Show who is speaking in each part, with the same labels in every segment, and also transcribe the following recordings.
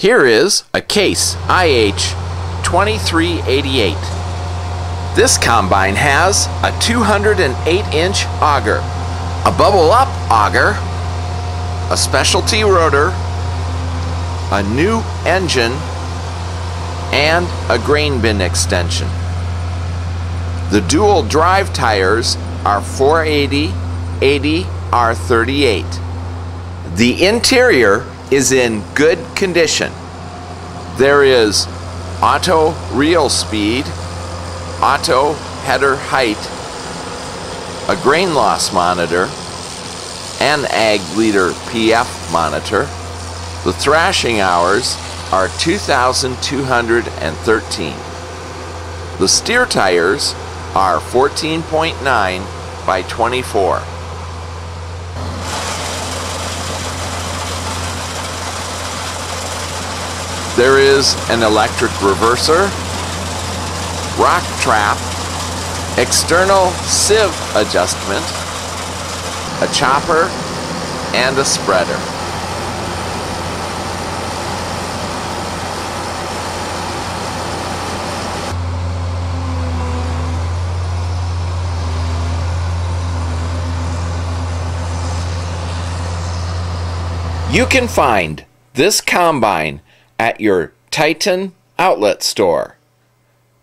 Speaker 1: Here is a Case IH 2388. This combine has a 208-inch auger, a bubble-up auger, a specialty rotor, a new engine, and a grain bin extension. The dual drive tires are 480/80 R38. The interior is in good condition. There is auto reel speed, auto header height, a grain loss monitor, an ag leader PF monitor. The thrashing hours are 2,213. The steer tires are 14.9 by 24. There is an electric reverser, rock trap, external sieve adjustment, a chopper, and a spreader. You can find this combine at your Titan outlet store,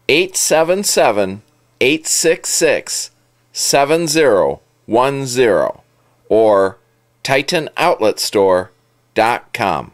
Speaker 1: 877-866-7010 or TitanOutletStore.com.